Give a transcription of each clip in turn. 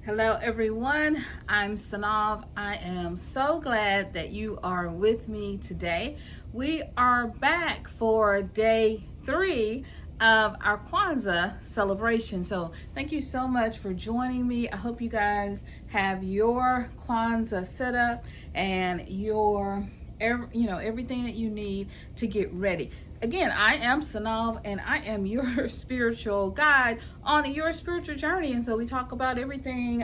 Hello everyone, I'm SYNOLVE. I am so glad that you are with me today. We are back for day 3 of our Kwanzaa celebration. So thank you so much for joining me. I hope you guys have your Kwanzaa set up and your everything that you need to get ready. Again, I am SYNOLVE and I am your spiritual guide on your spiritual journey. And so we talk about everything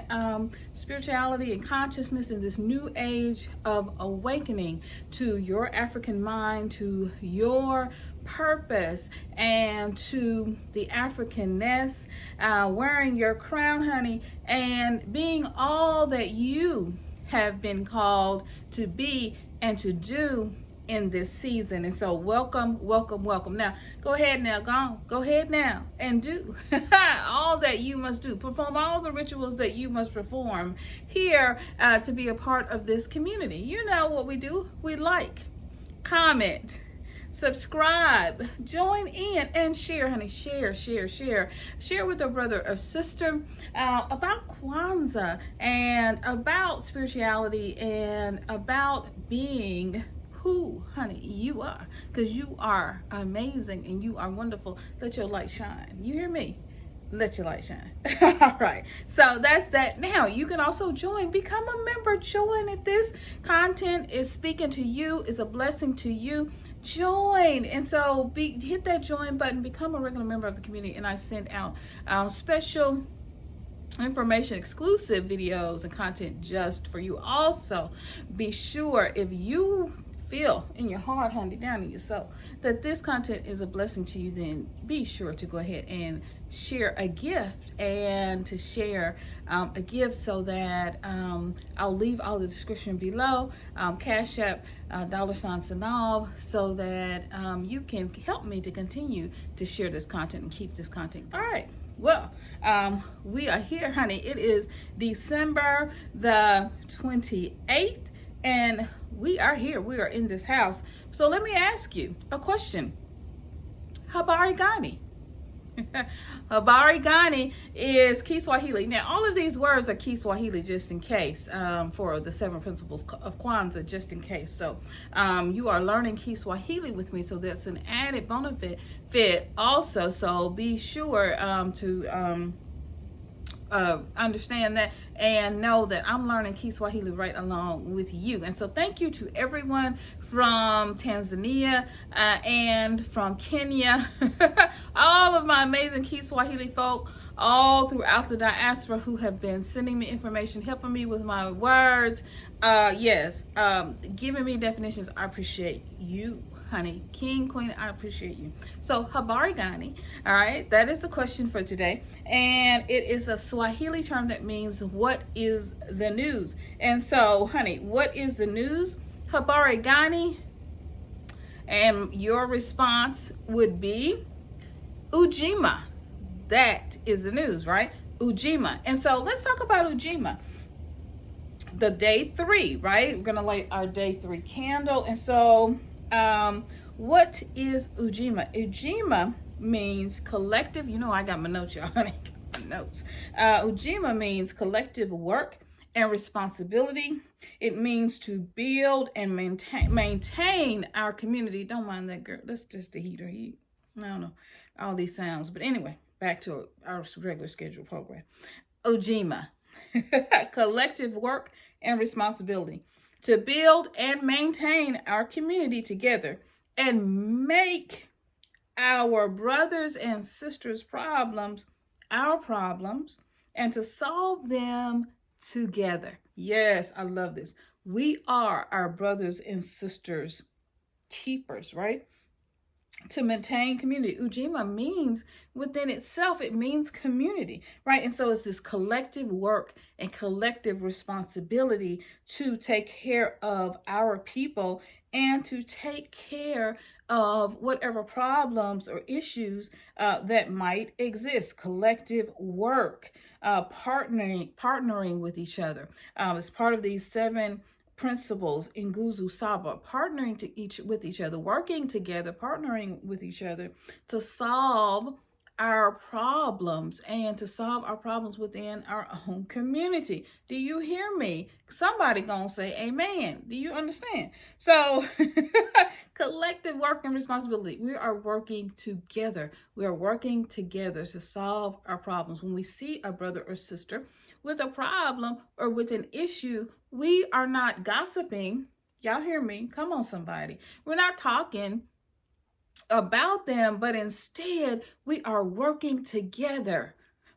spirituality and consciousness in this new age of awakening to your African mind, to your purpose, and to the Africanness, wearing your crown, honey, and being all that you have been called to be and to do in this season. And so welcome. Now go ahead now and do all that you must do. Perform all the rituals that you must perform here to be a part of this community. You know what we do. We like, comment, subscribe, join in, and share, honey. Share with a brother or sister about Kwanzaa and about spirituality and about being who, honey, you are, because you are amazing and you are wonderful. Let your light shine. You hear me? Let your light shine. All right, so that's that. Now you can also become a member. Join. If this content is speaking to you, is a blessing to you, join. And so hit that join button, become a regular member of the community, and I send out special information, exclusive videos and content just for you. Also, be sure, if you feel in your heart, honey, down in your soul, that this content is a blessing to you, then be sure to go ahead and share a gift, and to share a gift so that I'll leave all the description below, CashApp $SYNOLVE, so that you can help me to continue to share this content and keep this content. All right. Well, we are here, honey. It is December the 28th, and we are here. We are in this house. So let me ask you a question. Habari gani? Habari gani is Kiswahili. Now, all of these words are Kiswahili, just in case, for the 7 principles of Kwanzaa, just in case. So you are learning Kiswahili with me, so that's an added benefit also. So be sure to understand that and know that I'm learning Kiswahili right along with you. And so thank you to everyone from Tanzania and from Kenya, all of my amazing Kiswahili folk all throughout the diaspora who have been sending me information, helping me with my words, giving me definitions. I appreciate you, honey. King, queen, I appreciate you. So habari gani, all right, that is the question for today, and it is a Swahili term that means what is the news. And so, honey, what is the news? Habari gani, and your response would be Ujima. That is the news, right? Ujima. And so let's talk about Ujima. The day 3, right? We're gonna light our day 3 candle. And so what is Ujima? Ujima means collective. You know, I got my notes, y'all. I got my notes. Ujima means collective work and responsibility. It means to build and maintain our community. Don't mind that, girl. That's just the heater. I don't know all these sounds, but anyway, back to our regular scheduled program. Ujima, collective work and responsibility, to build and maintain our community together and make our brothers and sisters' problems our problems, and to solve them together. Yes, I love this. We are our brothers and sisters' keepers, right? To maintain community. Ujima means within itself, it means community, right? And so it's this collective work and collective responsibility to take care of our people and to take care of whatever problems or issues that might exist. Collective work, partnering with each other. As part of these 7 principles in Nguzo Saba, partnering with each other, working together, partnering with each other to solve our problems and to solve our problems within our own community. Do you hear me? Somebody gonna say amen. Do you understand? So collective work and responsibility. We are working together. We are working together to solve our problems. When we see a brother or sister with a problem or with an issue, we are not gossiping. Y'all hear me? Come on, somebody. We're not talking about them, but instead we are working together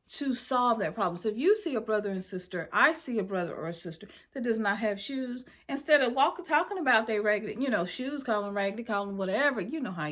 to solve that problem. So if you see a brother and sister, I see a brother or a sister that does not have shoes, instead of talking about their raggedy, shoes, call them raggedy, call them whatever, you know how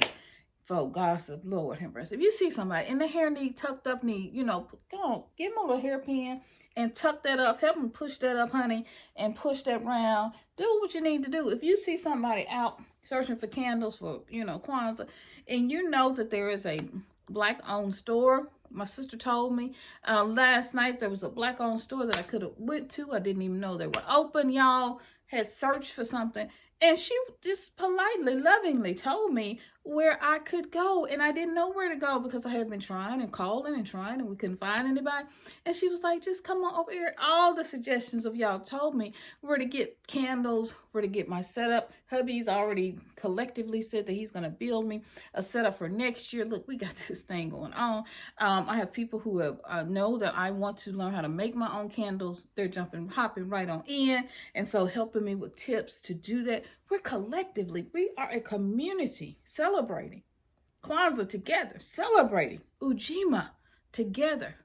folk gossip, Lord have mercy. If you see somebody and the hair need tucked up, go on, give them a little hairpin and tuck that up, help them push that up, honey, and push that round. Do what you need to do. If you see somebody out searching for candles for, Kwanzaa, and you know that there is a Black-owned store. My sister told me last night there was a Black-owned store that I could have went to. I didn't even know they were open, y'all. Had searched for something. And she just politely, lovingly told me where I could go. And I didn't know where to go because I had been trying and calling and trying and we couldn't find anybody. And she was like, just come on over here. All the suggestions of y'all told me where to get candles, where to get my setup. Hubby's already collectively said that he's going to build me a setup for next year. Look, we got this thing going on. I have people who have know that I want to learn how to make my own candles. They're hopping right on in. And so helping me with tips to do that. We are a community celebrating Kwanzaa together, celebrating Ujima together,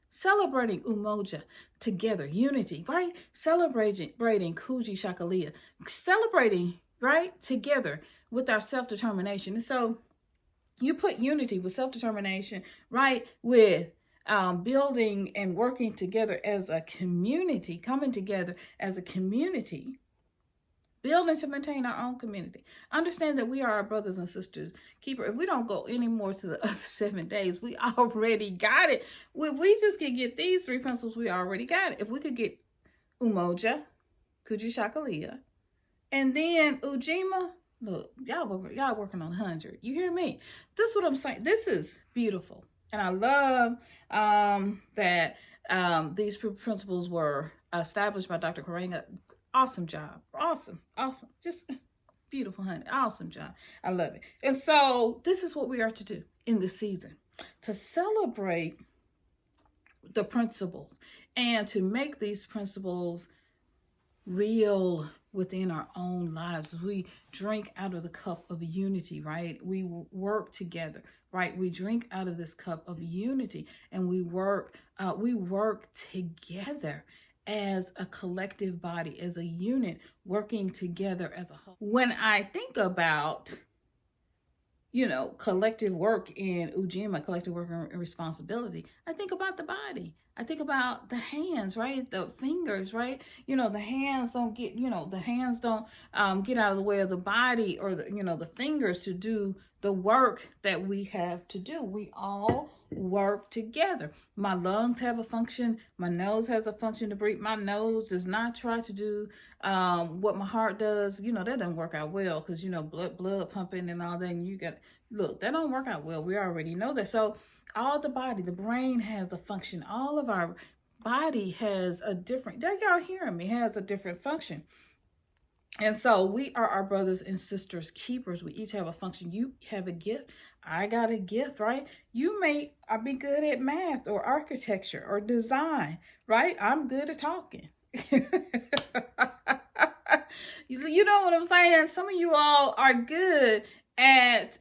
celebrating Umoja together, unity, right? Celebrating Kuji Shakalia, celebrating, right, together with our self-determination. And so you put unity with self-determination, right, with building and working together as a community, coming together as a community, building to maintain our own community. Understand that we are our brothers and sisters keeper. If we don't go anymore to the other 7 days, we already got it. If we just could get these 3 principles, we already got it. If we could get Umoja, Kuji Shakalia, and then Ujima, look, y'all working on 100. You hear me? This is what I'm saying. This is beautiful. And I love that these principles were established by Dr. Karenga. Awesome job. Awesome. Just beautiful, honey. Awesome job. I love it. And so this is what we are to do in this season, to celebrate the principles and to make these principles real within our own lives. We drink out of the cup of unity, right? We work together, right? We drink out of this cup of unity and we work together as a collective body, as a unit, working together as a whole. When I think about, collective work in Ujima, collective work and responsibility, I think about the body. I think about the hands, right? The fingers, right? The hands don't get, get out of the way of the body or the fingers to do the work that we have to do. We all work together. My lungs have a function. My nose has a function to breathe. My nose does not try to do what my heart does. That doesn't work out well because, blood pumping and all that. And that don't work out well. We already know that. So all the body, the brain has a function. All of our body has a different, y'all hearing me, has a different function. And so we are our brothers and sisters keepers. We each have a function. You have a gift. I got a gift, right? You may be good at math or architecture or design, right? I'm good at talking. You know what I'm saying? Some of you all are good at,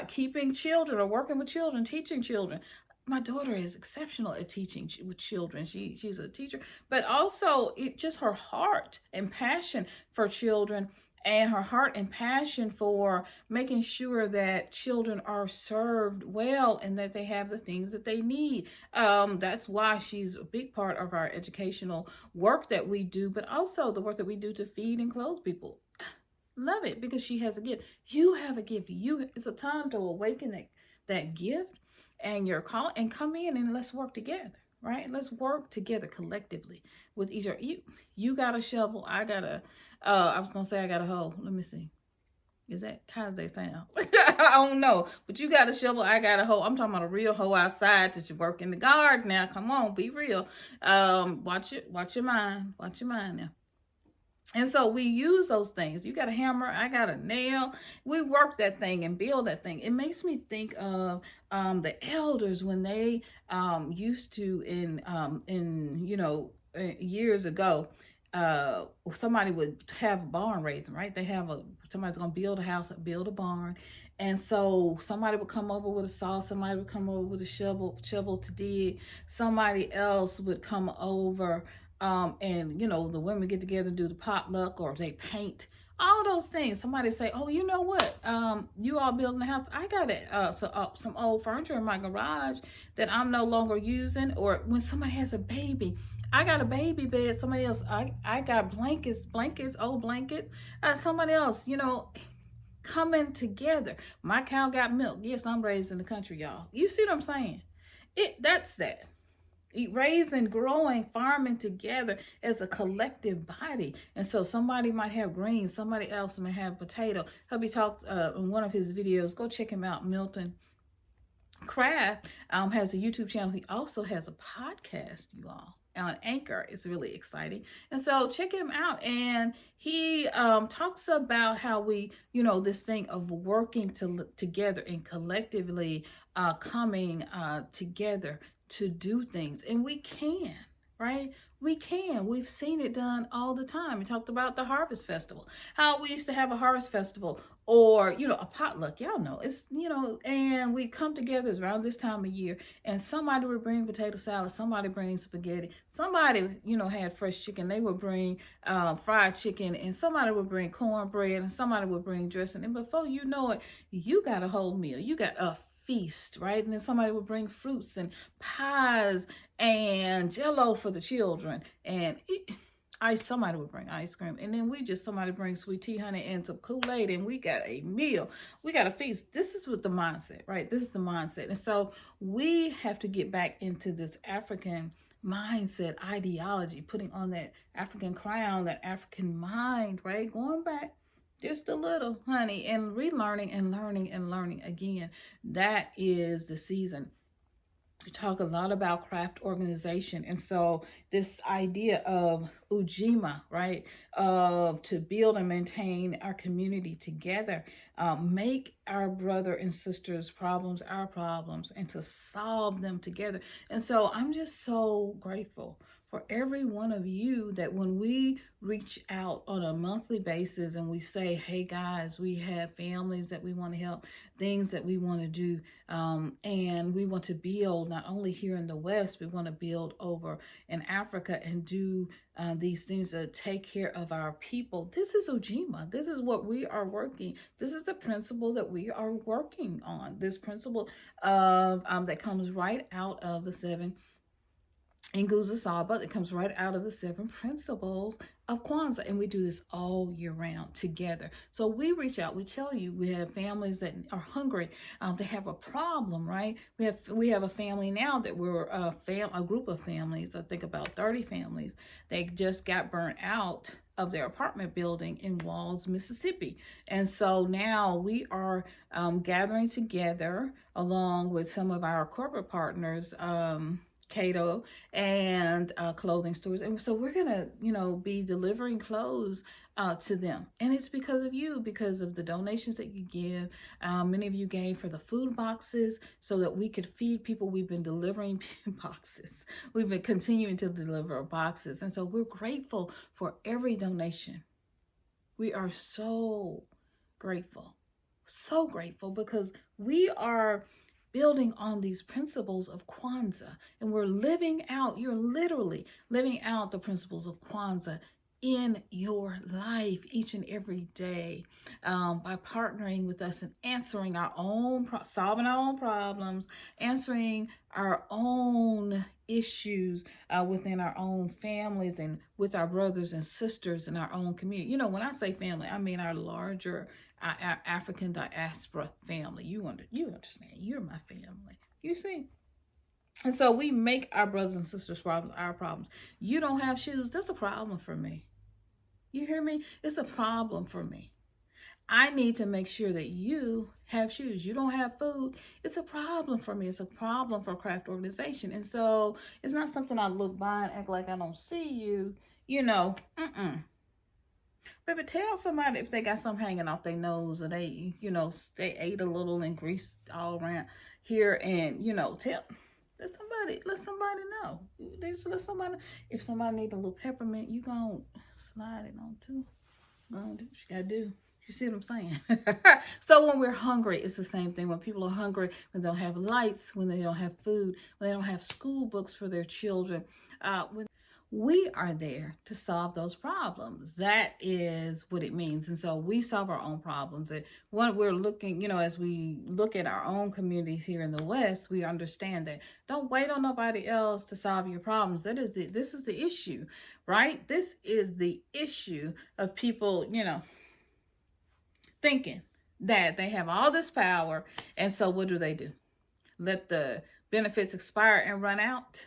keeping children or working with children, teaching children. My daughter is exceptional at teaching with children. She's a teacher, but also just her heart and passion for children and her heart and passion for making sure that children are served well and that they have the things that they need. That's why she's a big part of our educational work that we do, but also the work that we do to feed and clothe people. Love it because she has a gift. You have a gift. It's a time to awaken that gift and your call and come in and let's work together, right? Let's work together collectively with each other. You got a shovel. I was going to say I got a hoe. Let me see. How does that sound? don't know. But you got a shovel, I got a hoe. I'm talking about a real hoe outside that you work in the garden now. Come on, be real. Watch your mind. Watch your mind now. And so we use those things. You got a hammer, I got a nail. We work that thing and build that thing. It makes me think of the elders when they used to in years ago. Somebody would have a barn raising, right? They have somebody's gonna build a house, build a barn, and so somebody would come over with a saw, somebody would come over with a shovel to dig, somebody else would come over, and the women get together and do the potluck, or they paint. All those things. Somebody say, "Oh, you know what? You all building a house. I got some old furniture in my garage that I'm no longer using." Or when somebody has a baby, I got a baby bed. Somebody else, I got old blanket. Somebody else, coming together. My cow got milk. Yes, I'm raised in the country, y'all. You see what I'm saying? That's that. Raising, growing, farming together as a collective body. And so somebody might have greens, somebody else may have potato. Hubby talks in one of his videos. Go check him out. Milton Craft has a YouTube channel. He also has a podcast, you all, on Anchor. It's really exciting. And so check him out. And he talks about how we, this thing of working together and collectively coming together to do things. And we can, right? We can. We've seen it done all the time. We talked about the Harvest Festival, how we used to have a Harvest Festival, or, a potluck. Y'all know, it's, and we come together around this time of year, and somebody would bring potato salad, somebody brings spaghetti, somebody, had fresh chicken, they would bring fried chicken, and somebody would bring cornbread, and somebody would bring dressing. And before you know it, you got a whole meal. You got a feast, right? And then somebody would bring fruits and pies and jello for the children, and somebody would bring ice cream, and then somebody brings sweet tea, honey, and some Kool-Aid, and we got a meal. We got a feast. This is what the mindset, right? This is the mindset. And so we have to get back into this African mindset, ideology, putting on that African crown, that African mind, right? Going back just a little, honey, and relearning and learning again. That is the season. We talk a lot about craft organization. And so this idea of Ujima, right, of to build and maintain our community together, make our brother and sisters' problems our problems, and to solve them together. And so I'm just so grateful for every one of you that when we reach out on a monthly basis and we say, hey guys, we have families that we want to help, things that we want to do, and we want to build not only here in the West, we want to build over in Africa and do these things to take care of our people. This is Ujima. This is what we are working. This is the principle that we are working on. This principle of that comes right out of the 7 Nguzo Saba, that comes right out of the 7 principles of Kwanzaa. And we do this all year round together. So we reach out, we tell you, we have families that are hungry, they have a problem, right? We have a family now that we're a group of families, I think about 30 families. They just got burnt out of their apartment building in Walls, Mississippi. And so now we are gathering together along with some of our corporate partners, Cato and clothing stores. And so we're going to, be delivering clothes to them. And it's because of you, because of the donations that you give. Many of you gave for the food boxes so that we could feed people. We've been delivering boxes. We've been continuing to deliver boxes. And so we're grateful for every donation. We are so grateful because we are building on these principles of Kwanzaa, and we're you're literally living out the principles of Kwanzaa in your life each and every day, by partnering with us and answering our own, solving our own problems, answering our own issues within our own families and with our brothers and sisters in our own community. When I say family, I mean our larger our African diaspora family. You understand? You're my family. You see? And so we make our brothers and sisters' problems our problems. You don't have shoes. That's a problem for me. You hear me? It's a problem for me. I need to make sure that you have shoes. You don't have food. It's a problem for me. It's a problem for craft organization. And so it's not something I look by and act like I don't see you, Baby, tell somebody if they got something hanging off their nose, or they, they ate a little and greased all around here, and, let somebody know. Just let somebody, if somebody need a little peppermint, you gonna slide it on too. Gonna do what you gotta do. You see what I'm saying? So when we're hungry, it's the same thing. When people are hungry, when they don't have lights, when they don't have food, when they don't have school books for their children, when we are there to solve those problems. That is what it means. And so we solve our own problems. And when we're looking, as we look at our own communities here in the West, we understand that don't wait on nobody else to solve your problems. This is the issue, right? This is the issue of people, thinking that they have all this power. And so what do? Let the benefits expire and run out?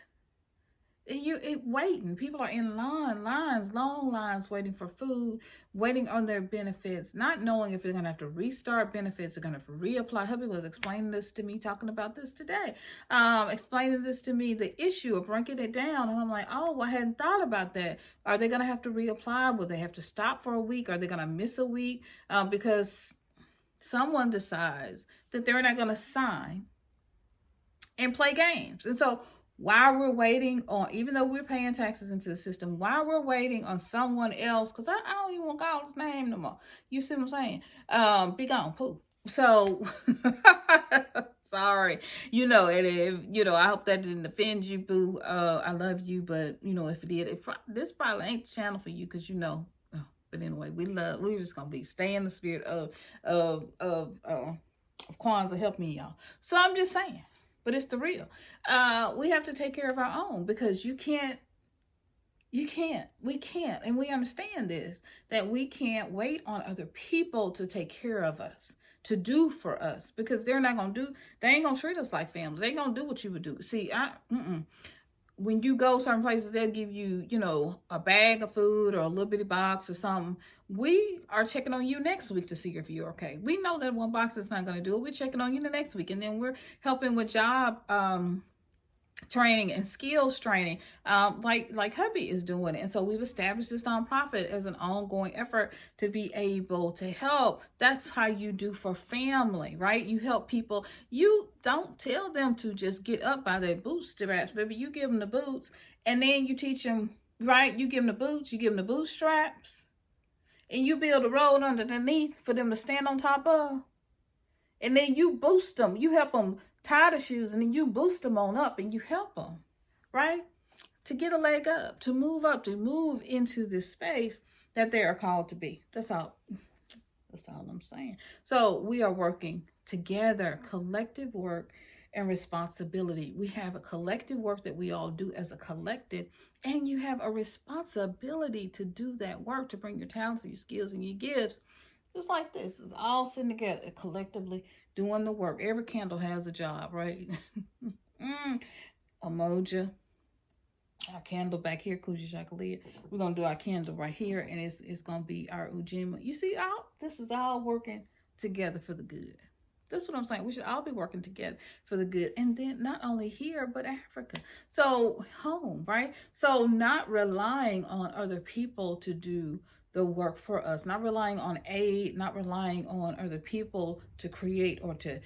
Waiting. People are in long lines waiting for food, waiting on their benefits, not knowing if they're going to have to restart benefits, they're going to have to reapply. Hubby was explaining this to me, talking about this today, explaining this to me, the issue of breaking it down. And I'm like, oh, I hadn't thought about that. Are they going to have to reapply? Will they have to stop for a week? Are they going to miss a week? Because someone decides that they're not going to sign and play games. And so while we're waiting on, even though we're paying taxes into the system, while we're waiting on someone else, because I don't even want to call his name no more. You see what I'm saying? Be gone, poof. So, sorry. And if, I hope that didn't offend you, boo. I love you, but, if it did, this probably ain't the channel for you, because, but anyway, we're just going to stay in the spirit of Kwanzaa. Help me, y'all. So I'm just saying. But it's the real. We have to take care of our own, because we can't, and we understand this, that we can't wait on other people to take care of us, to do for us, because they ain't going to treat us like family. They ain't going to do what you would do. See, when you go certain places, they'll give you, a bag of food or a little bitty box or something. We are checking on you next week to see if you're okay. We know that one box is not going to do it. We're checking on you the next week. And then we're helping with job training and skills training, like hubby is doing it. And so we've established this nonprofit as an ongoing effort to be able to help. That's how you do for family, right? You help people. You don't tell them to just get up by their bootstraps, baby. You give them the boots, and then you teach them, right? You give them the boots, you give them the bootstraps, and you build a road underneath for them to stand on top of. And then you boost them. You help them tie the shoes, and then you boost them on up, and you help them, right? To get a leg up, to move into this space that they are called to be. That's all I'm saying. So we are working together, collective work and responsibility. We have a collective work that we all do as a collective, and you have a responsibility to do that work, to bring your talents and your skills and your gifts. Just like this, it's all sitting together, collectively doing the work. Every candle has a job, right? Emoji. Our candle back here, Kuji Jacqueline. We're going to do our candle right here, and it's going to be our Ujima. You see, this is all working together for the good. That's what I'm saying. We should all be working together for the good. And then not only here, but Africa. So home, right? So not relying on other people to do the work for us, not relying on aid, not relying on other people to create or to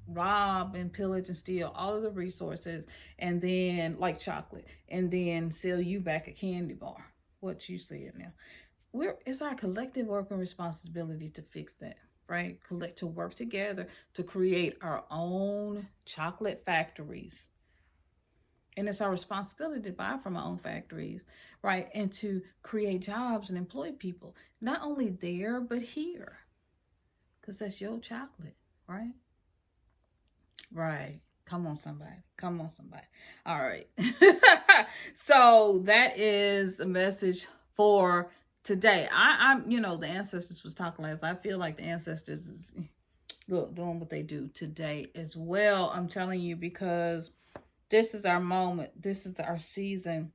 rob and pillage and steal all of the resources, and then like chocolate, and then sell you back a candy bar. What you said now. It's our collective work and responsibility to fix that, right? To work together to create our own chocolate factories. And it's our responsibility to buy from our own factories, right? And to create jobs and employ people, not only there, but here. Because that's your chocolate, right? Right. Come on, somebody. All right. So that is the message for today. I'm, the ancestors was talking last night. I feel like the ancestors is, doing what they do today as well. I'm telling you, because this is our moment. This is our season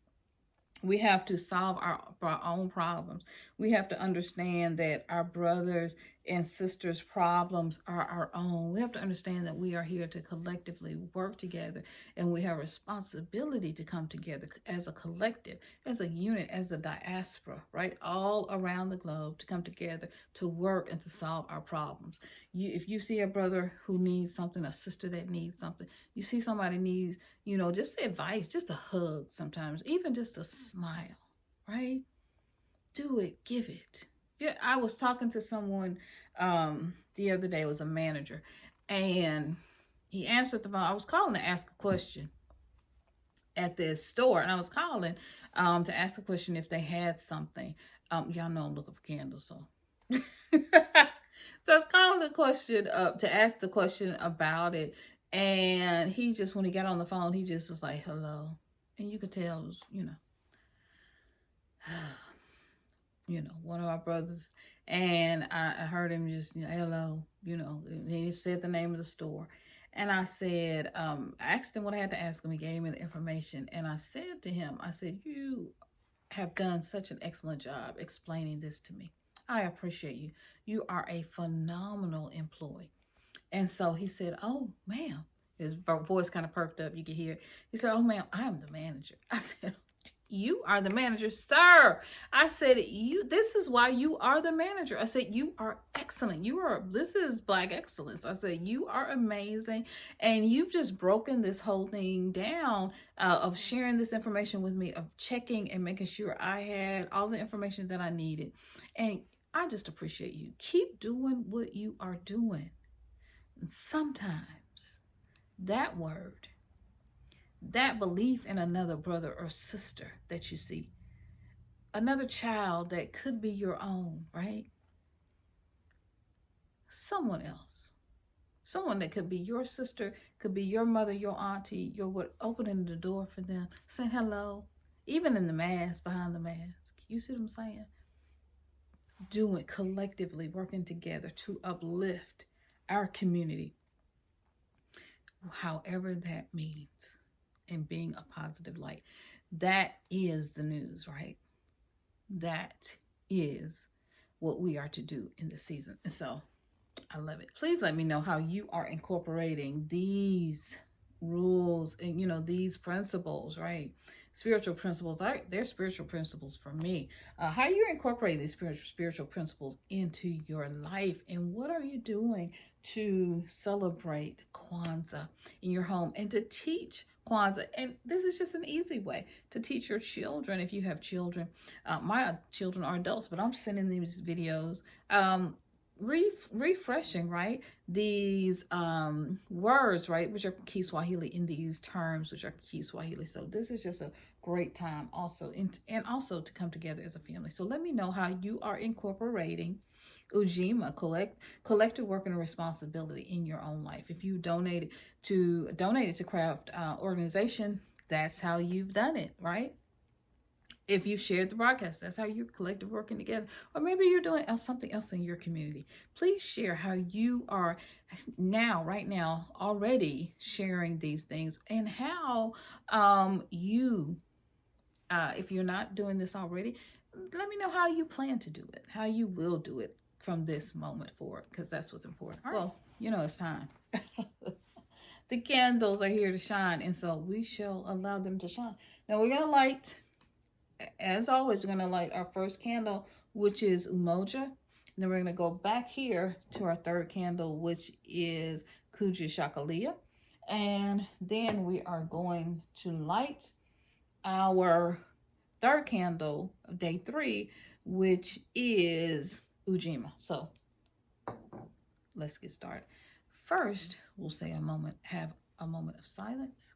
We have to solve our own problems. We have to understand that our brothers and sisters' problems are our own. We have to understand that we are here to collectively work together, and we have a responsibility to come together as a collective, as a unit, as a diaspora, right? All around the globe to come together to work and to solve our problems. If you see a brother who needs something, a sister that needs something, you see somebody needs, just advice, just a hug sometimes, even just a smile, right? Do it, give it. Yeah, I was talking to someone the other day. It was a manager, and he answered the phone. I was calling to ask a question at this store, and I was calling to ask a question if they had something. Y'all know I'm looking for candles, so. So I was calling the question up to ask the question about it. And he just, when he got on the phone, he just was like, hello. And you could tell it was, one of our brothers. And I heard him just, hello, and he said the name of the store. And I said, I asked him what I had to ask him. He gave me the information. And I said to him, I said, you have done such an excellent job explaining this to me. I appreciate you. You are a phenomenal employee. And so he said, oh, ma'am. His voice kind of perked up. You could hear it. He said, oh, ma'am, I'm the manager. I said, you are the manager, sir. I said, this is why you are the manager. I said, you are excellent. This is Black excellence. I said, you are amazing. And you've just broken this whole thing down of sharing this information with me, of checking and making sure I had all the information that I needed. And I just appreciate you. Keep doing what you are doing. And sometimes that word, that belief in another brother or sister that you see, another child that could be your own, right? Someone else, someone that could be your sister, could be your mother, your auntie, opening the door for them, saying hello, even in the mask, behind the mask. You see what I'm saying? Doing collectively, working together to uplift our community, however that means, and being a positive light. That is the news, right? That is what we are to do in the season. And so I love it. Please let me know how you are incorporating these rules and, these principles, right? Spiritual principles, they're spiritual principles for me. How are you incorporating these spiritual principles into your life? And what are you doing to celebrate Kwanzaa in your home and to teach Kwanzaa? And this is just an easy way to teach your children if you have children. My children are adults, but I'm sending these videos. Refreshing, right? These words, right, which are Kiswahili, in these terms, which are Kiswahili. So this is just a great time also, and also to come together as a family. So let me know how you are incorporating Ujima, collective work and responsibility in your own life. If you donated to craft organization, that's how you've done it, right? If you shared the broadcast, that's how you're collective working together. Or maybe you're doing something else in your community. Please share how you are right now, already sharing these things, and how if you're not doing this already, let me know how you plan to do it, how you will do it from this moment forward, because that's what's important. All right. Well, it's time. The candles are here to shine, and so we shall allow them to shine. Now we're going to light, as always, we're going to light our first candle, which is Umoja. And then we're going to go back here to our third candle, which is Kuja Shakalia. And then we are going to light our third candle of day 3, which is Ujima. So let's get started. First, we'll have a moment of silence.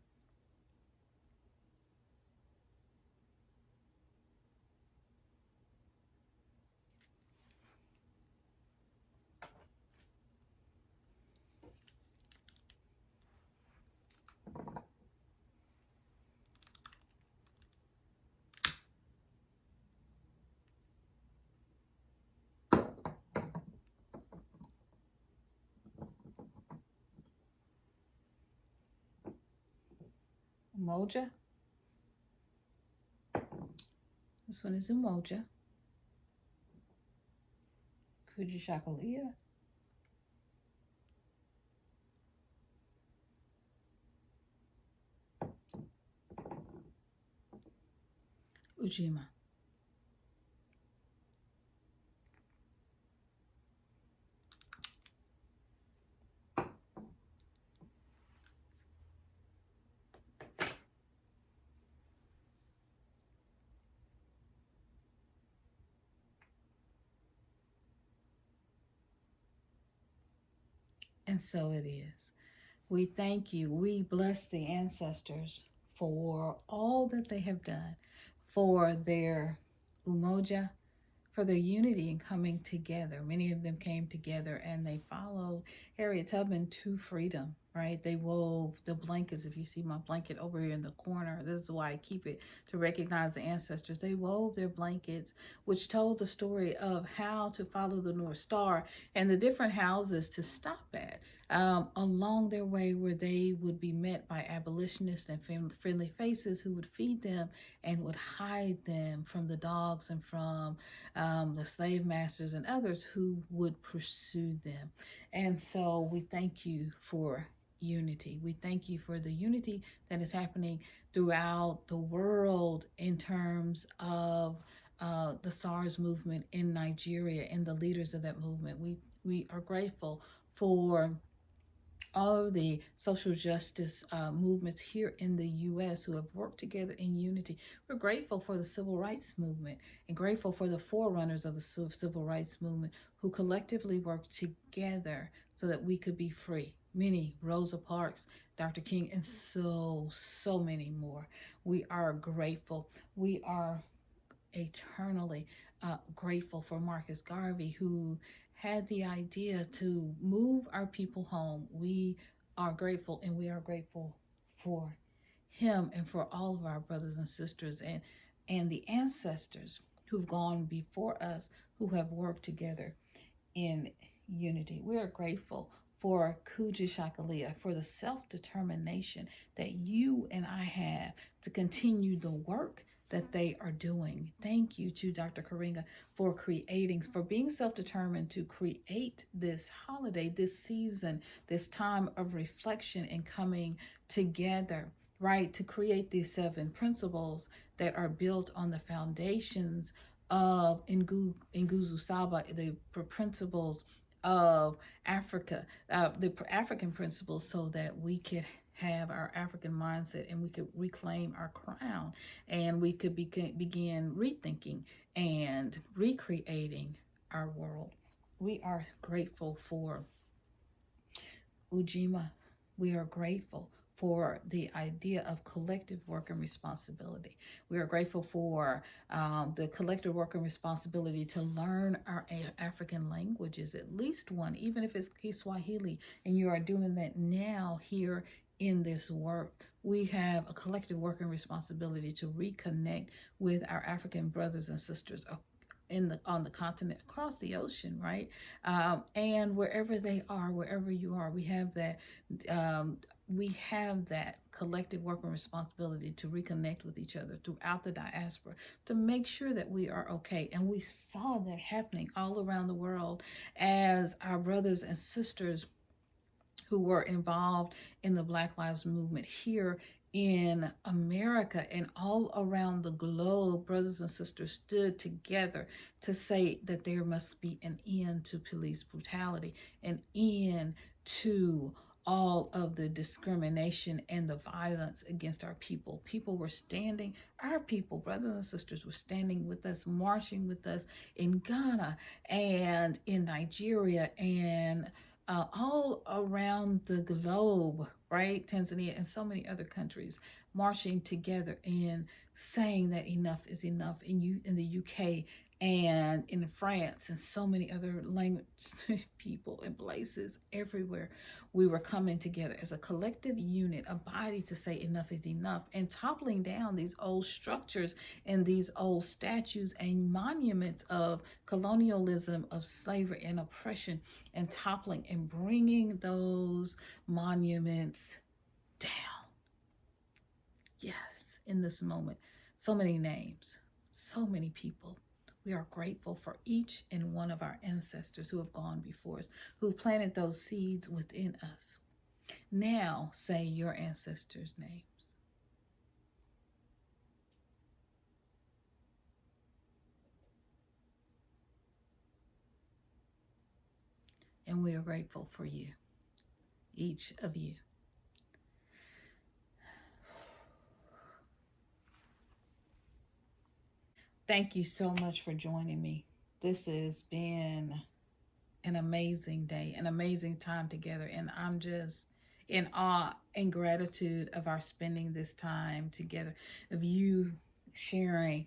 Umoja. This one is Umoja, Kujishakalia, Ujima. And so it is. We thank you. We bless the ancestors for all that they have done, for their umoja, for their unity in coming together. Many of them came together and they followed Harriet Tubman to freedom, right? They wove the blankets. If you see my blanket over here in the corner, this is why I keep it, to recognize the ancestors. They wove their blankets, which told the story of how to follow the North Star and the different houses to stop at along their way, where they would be met by abolitionists and friendly faces who would feed them and would hide them from the dogs and from the slave masters and others who would pursue them. And so we thank you for unity. We thank you for the unity that is happening throughout the world in terms of the SARS movement in Nigeria and the leaders of that movement. We are grateful for all of the social justice movements here in the U.S. who have worked together in unity. We're grateful for the civil rights movement and grateful for the forerunners of the civil rights movement who collectively worked together so that we could be free. Many, Rosa Parks, Dr. King, and so many more. We are grateful. We are eternally grateful for Marcus Garvey, who had the idea to move our people home. We are grateful, and we are grateful for him and for all of our brothers and sisters and the ancestors who've gone before us, who have worked together in unity. We are grateful for Kujishakalia, for the self-determination that you and I have to continue the work that they are doing. Thank you to Dr. Karinga for being self-determined to create this holiday, this season, this time of reflection and coming together, right? To create these 7 principles that are built on the foundations of Nguzo Saba, the principles of Africa, the African principles, so that we could have our African mindset and we could reclaim our crown and we could begin rethinking and recreating our world. We are grateful for Ujima. We are grateful for the idea of collective work and responsibility. We are grateful for the collective work and responsibility to learn our African languages, at least one, even if it's Kiswahili, and you are doing that now here in this work. We have a collective work and responsibility to reconnect with our African brothers and sisters on the continent, across the ocean, right? And wherever they are, wherever you are, we have that collective work and responsibility to reconnect with each other throughout the diaspora, to make sure that we are okay. And we saw that happening all around the world as our brothers and sisters who were involved in the Black Lives Movement here in America and all around the globe, brothers and sisters stood together to say that there must be an end to police brutality, an end to all of the discrimination and the violence against our people. People were standing, our people, brothers and sisters, were standing with us, marching with us in Ghana and in Nigeria and all around the globe, right? Tanzania and so many other countries, marching together and saying that enough is enough in the UK and in France and so many other language people and places everywhere. We were coming together as a collective unit, a body, to say enough is enough, and toppling down these old structures and these old statues and monuments of colonialism, of slavery and oppression, and toppling and bringing those monuments down. Yes, in this moment, so many names, So many people. We are grateful for each and one of our ancestors who have gone before us, who planted those seeds within us. Now say your ancestors' names. And we are grateful for you, each of you. Thank you so much for joining me. This has been an amazing day, an amazing time together. And I'm just in awe and gratitude of our spending this time together, of you sharing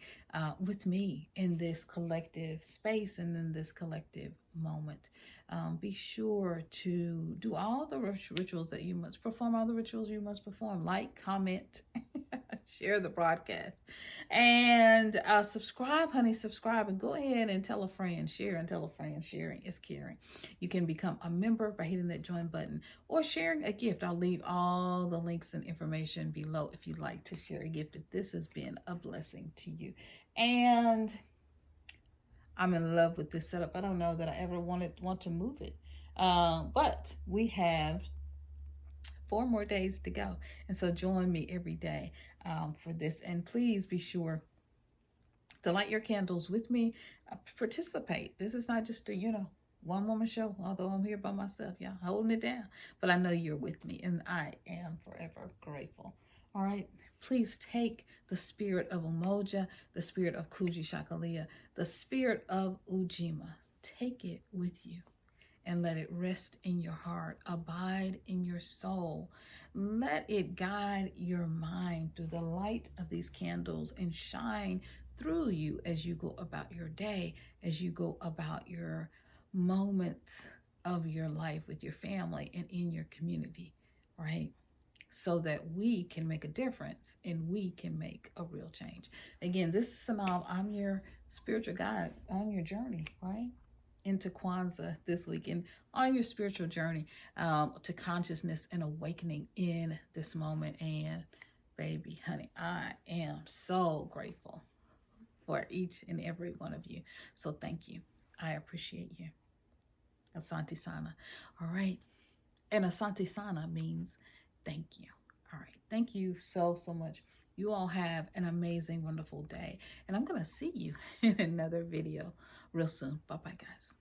with me in this collective space and in this collective moment. Be sure to do all the rituals that you must perform, all the rituals you must perform. Like, comment, share the broadcast, and subscribe, honey, subscribe, and go ahead and tell a friend, share and tell a friend. Sharing is caring. You can become a member by hitting that join button or sharing a gift. I'll leave all the links and information below if you'd like to share a gift, if this has been a blessing to you. And I'm in love with this setup. I don't know that I ever want to move it, but we have 4 more days to go. And so join me every day for this. And please be sure to light your candles with me. Participate. This is not just a, one woman show, although I'm here by myself, y'all, holding it down. But I know you're with me, and I am forever grateful. All right. Please take the spirit of Umoja, the spirit of Kuji Shakalia, the spirit of Ujima. Take it with you and let it rest in your heart, abide in your soul. Let it guide your mind through the light of these candles and shine through you as you go about your day, as you go about your moments of your life with your family and in your community, right? So that we can make a difference and we can make a real change. Again, this is Sanal. I'm your spiritual guide on your journey, right? Into Kwanzaa this week and on your spiritual journey to consciousness and awakening in this moment. And baby, honey, I am so grateful for each and every one of you. So thank you. I appreciate you. Asante Sana. All right. And Asante Sana means thank you. All right. Thank you so much. You all have an amazing, wonderful day. And I'm going to see you in another video real soon. Bye-bye, guys.